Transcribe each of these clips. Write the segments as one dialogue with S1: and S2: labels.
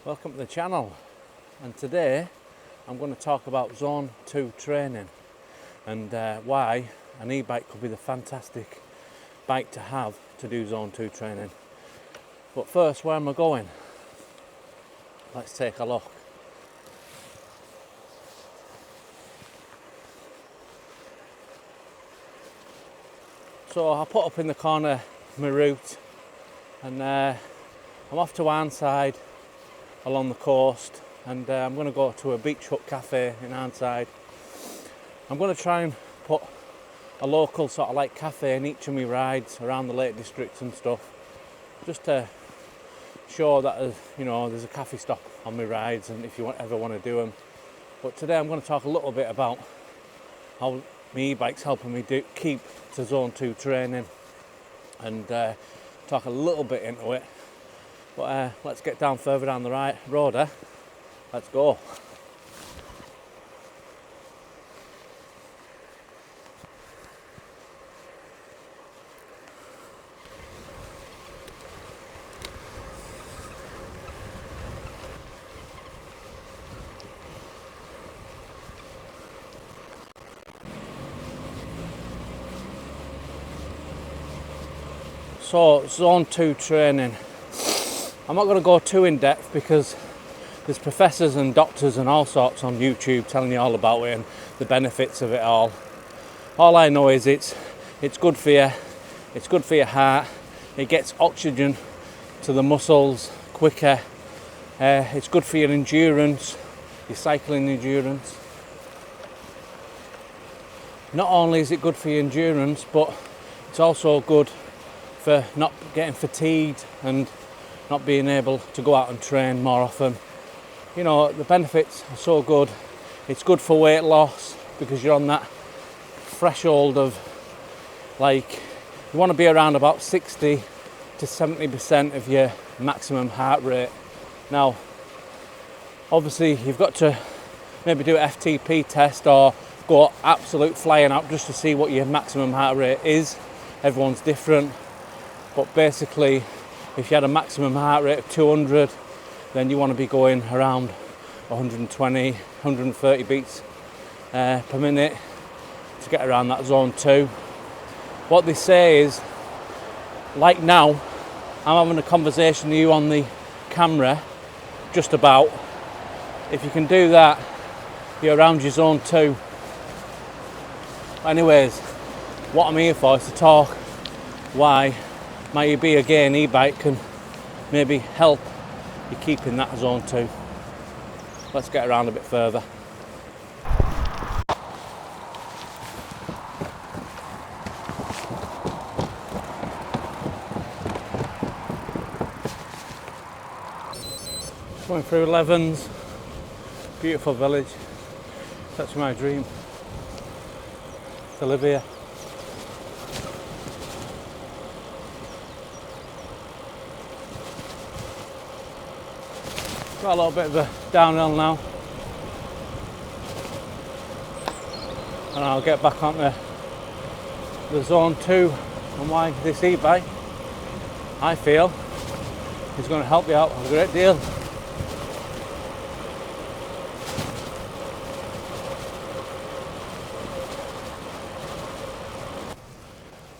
S1: Welcome to the channel, and today I'm going to talk about Zone 2 training and why an e-bike could be the fantastic bike to have to do Zone 2 training. But first, where am I going? Let's take a look. So I put up in the corner my route, and I'm off to Arnside along the coast, and I'm going to go to a beach hut cafe in Arnside. I'm going to try and put a local sort of like cafe in each of my rides around the Lake District and stuff, just to show that there's a cafe stop on my rides, and if you ever want to do them. But today I'm going to talk a little bit about how my e-bike's helping me keep to Zone 2 training, and talk a little bit into it. But let's get down further down the right road. Let's go. So, Zone 2 training. I'm not going to go too in depth because there's professors and doctors and all sorts on YouTube telling you all about it and the benefits of it all. All I know is it's good for you, it's good for your heart, it gets oxygen to the muscles quicker, it's good for your endurance, your cycling endurance. Not only is it good for your endurance, but it's also good for not getting fatigued and not being able to go out and train more often. You know, the benefits are so good. It's good for weight loss because you're on that threshold of, like, you want to be around about 60 to 70% of your maximum heart rate. Now, obviously you've got to maybe do an FTP test or go absolute flying out just to see what your maximum heart rate is. Everyone's different, but basically if you had a maximum heart rate of 200, then you want to be going around 120, 130 beats per minute to get around that Zone 2. What they say is, like now, I'm having a conversation with you on the camera, just about. If you can do that, you're around your Zone 2. Anyways, what I'm here for is to talk why my Again e-bike can maybe help you keep in that Zone 2. Let's get around a bit further. Going through Levens, beautiful village, that's my dream to live here. Got a little bit of a downhill now, and I'll get back on the Zone 2 and why this e-bike, I feel, is going to help you out a great deal.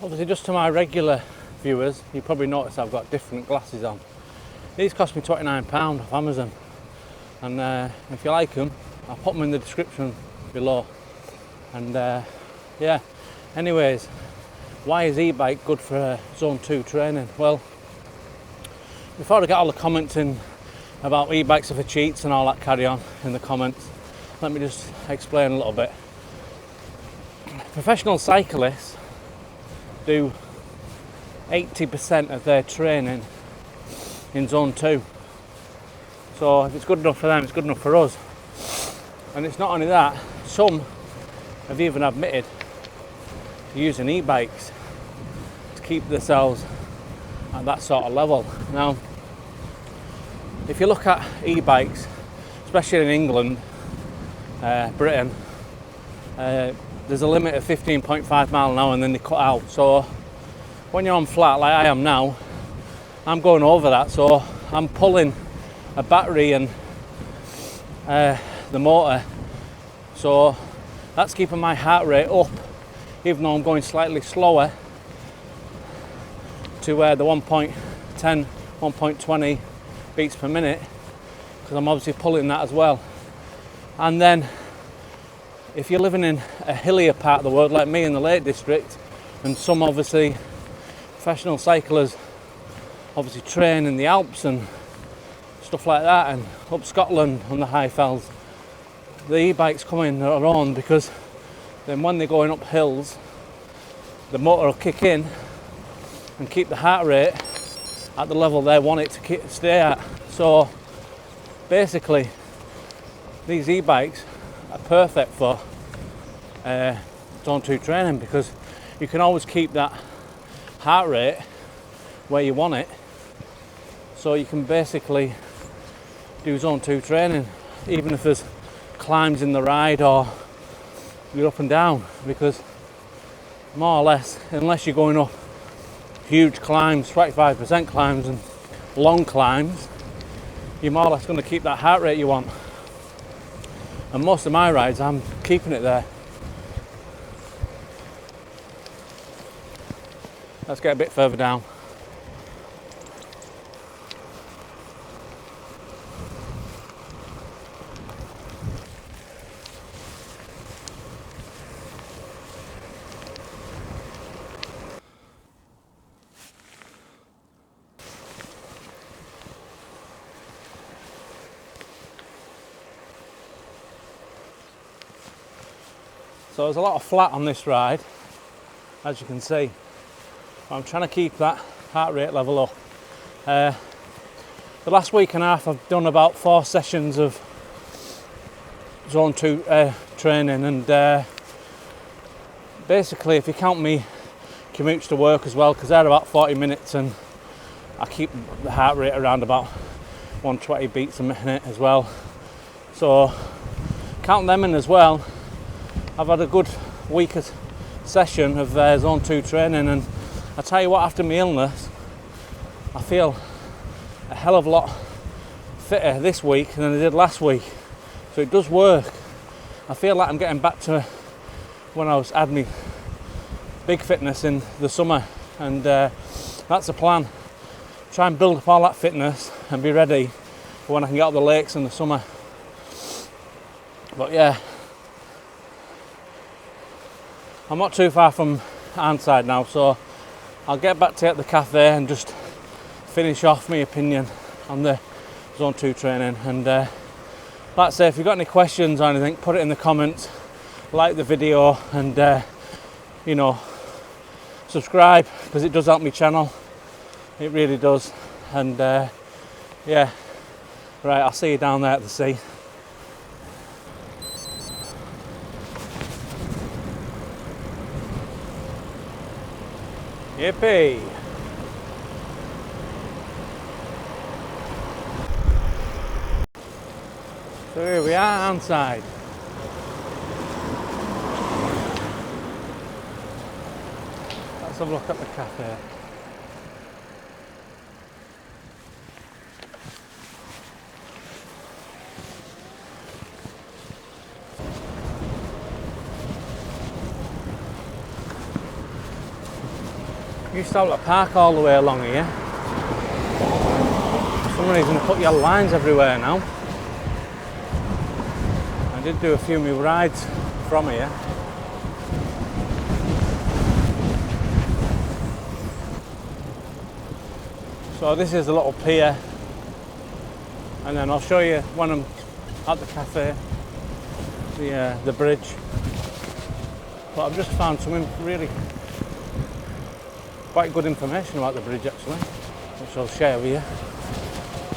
S1: Obviously, just to my regular viewers, you probably notice I've got different glasses on. These cost me £29 off Amazon, and if you like them, I'll put them in the description below. And yeah, anyways, why is e-bike good for Zone 2 training? Well, before I get all the comments in about e-bikes are for cheats and all that carry on in the comments, let me just explain a little bit. Professional cyclists do 80% of their training in Zone 2. So if it's good enough for them, it's good enough for us. And it's not only that, some have even admitted using e-bikes to keep themselves at that sort of level. Now, if you look at e-bikes, especially in England, Britain, there's a limit of 15.5 miles an hour and then they cut out. So when you're on flat like I am now, I'm going over that, so I'm pulling a battery and the motor, so that's keeping my heart rate up, even though I'm going slightly slower to the 1.10, 1.20 beats per minute, because I'm obviously pulling that as well. And then if you're living in a hillier part of the world like me in the Lake District, and some obviously professional cyclists obviously train in the Alps and stuff like that, and up Scotland on the high fells, the e-bikes come in their own, because then when they're going up hills, the motor will kick in and keep the heart rate at the level they want it to stay at. So basically these e-bikes are perfect for zone 2 training, because you can always keep that heart rate where you want it, so you can basically do zone 2 training even if there's climbs in the ride or you're up and down, because more or less, unless you're going up huge climbs, 25% climbs and long climbs, you're more or less going to keep that heart rate you want. And most of my rides, I'm keeping it there. Let's get a bit further down. So there's a lot of flat on this ride, as you can see. I'm trying to keep that heart rate level up. The last week and a half I've done about 4 sessions of zone 2 training, and basically if you count me commutes to work as well, because they're about 40 minutes, and I keep the heart rate around about 120 beats a minute as well. So count them in as well. I've had a good week session of zone 2 training, and I tell you what, after my illness I feel a hell of a lot fitter this week than I did last week. So it does work. I feel like I'm getting back to when I had my big fitness in the summer, and that's the plan. Try and build up all that fitness and be ready for when I can get out the lakes in the summer. But yeah, I'm not too far from Arnside now, so I'll get back to at the cafe and just finish off my opinion on the zone 2 training. And like I say, if you've got any questions or anything, put it in the comments, like the video, and you know, subscribe, because it does help my channel. It really does. And yeah, right, I'll see you down there at the sea. Yippee! So here we are, Arnside. Let's have a look at the cafe. You used to have to park all the way along here. For some reason they put yellow lines everywhere now. I did do a few new rides from here. So this is a little pier, and then I'll show you when I'm at the cafe, the bridge. But I've just found some really quite good information about the bridge actually, which I'll share with you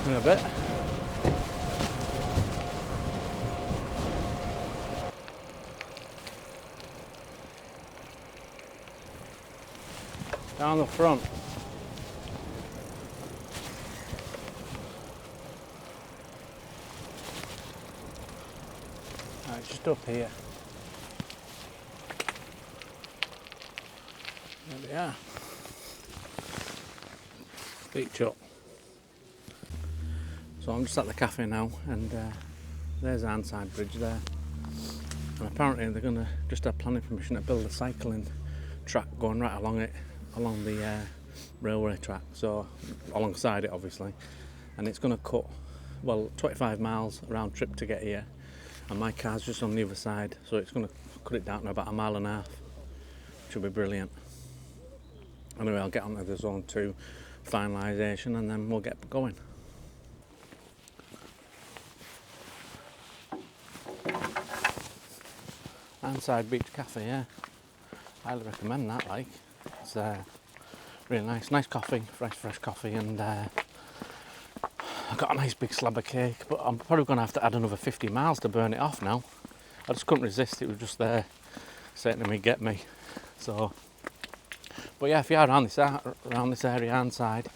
S1: in a bit. Down the front. Right, just up here. There we are. Beach up. So I'm just at the cafe now, and there's Arnside Bridge there. And apparently they're going to just have planning permission to build a cycling track going right along it, along the railway track, so alongside it obviously. And it's going to cut, well, 25 miles round trip to get here. And my car's just on the other side, so it's going to cut it down to about 1.5 miles, which will be brilliant. Anyway, I'll get on to the zone 2 finalisation and then we'll get going. Arnside Beach Cafe, yeah. Highly recommend that, like. It's really nice coffee, fresh coffee, and I've got a nice big slab of cake, but I'm probably going to have to add another 50 miles to burn it off now. I just couldn't resist, it was just there saying to me, get me. So, but yeah, if you are around this area, Arnside,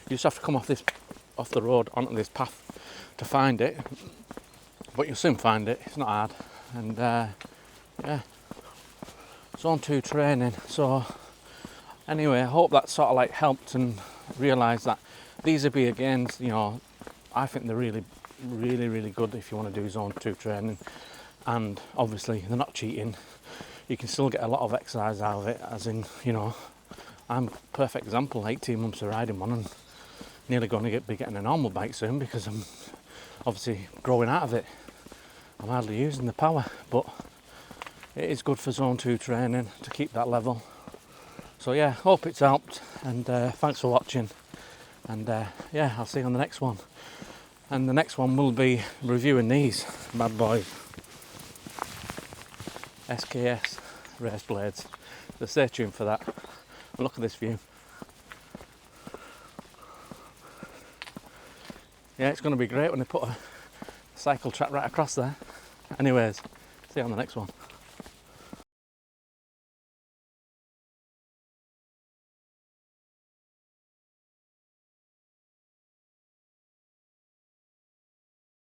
S1: you just have to come off the road onto this path to find it. But you'll soon find it, it's not hard. And yeah, zone 2 training. So anyway, I hope that sort of like helped and realised that these would be, again, you know, I think they're really good if you want to do zone 2 training. And obviously they're not cheating, you can still get a lot of exercise out of it, as in, you know, I'm a perfect example, 18 months of riding one and nearly going to be getting a normal bike soon because I'm obviously growing out of it. I'm hardly using the power, but it is good for zone 2 training to keep that level. So yeah, hope it's helped, and thanks for watching, and yeah, I'll see you on the next one. And the next one will be reviewing these bad boys, SKS race blades. So stay tuned for that. Look at this view. Yeah, it's going to be great when they put a cycle track right across there. Anyways, see you on the next one.